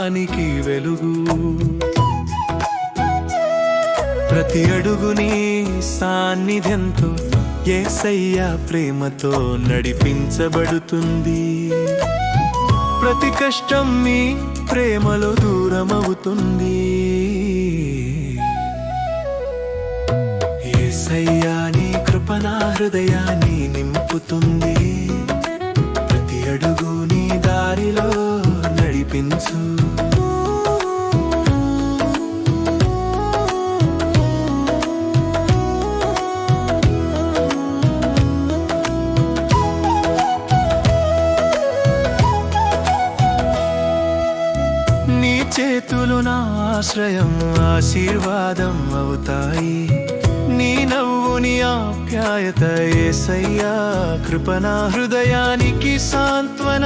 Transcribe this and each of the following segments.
లోకానికి వెలుగు. ప్రతి అడుగుని సాన్నిధ్యంతో యేసయ్య ప్రేమతో నడిపించబడుతుంది. ప్రతి కష్టం మీ ప్రేమలో దూరమవుతుంది. యేసయ్య నీ కృప నా హృదయాన్ని నింపుతుంది. ప్రతి అడుగు నీ దారిలో నడిపించు. నీ చేతులు నా ఆశ్రయం, ఆశీర్వాదం అవుతాయి. నీ నవ్వు నీ ఆప్యాయత యేసయ్యా కృప నా హృదయానికి సాంత్వన.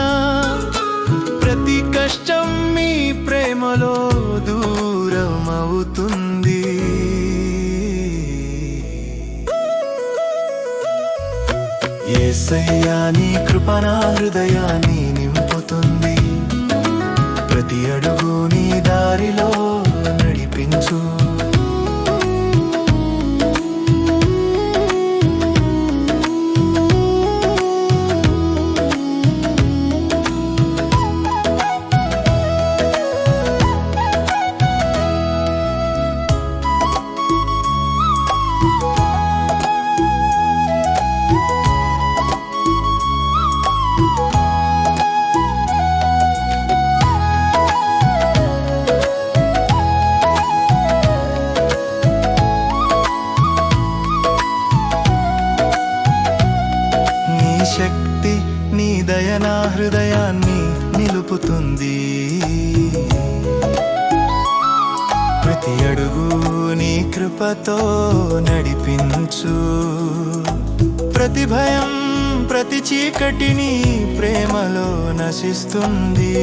ప్రతి కష్టం మీ ప్రేమలో దూరం అవుతుంది. యేసయ్యా నీ కృప నా హృదయాన్ని నింపుతుంది. ప్రతి అడుగు నీ దారిలో నడిపించు. శక్తి నీ దయ నా హృదయాన్ని నిలుపుతుంది. ప్రతి అడుగు నీ కృపతో నడిపించు. ప్రతి భయం ప్రతి చీకటిని ప్రేమలో నశిస్తుంది.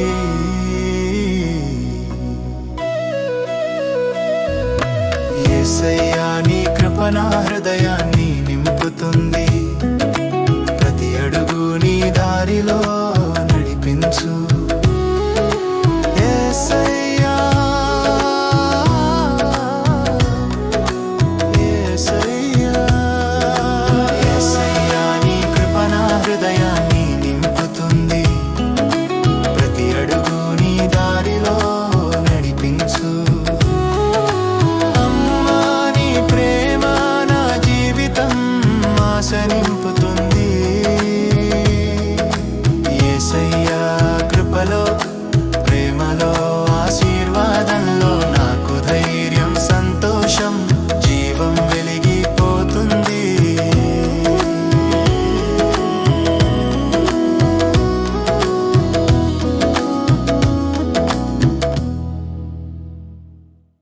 యేసయ్యా నీ కృప నా హృదయాన్ని నింపుతుంది.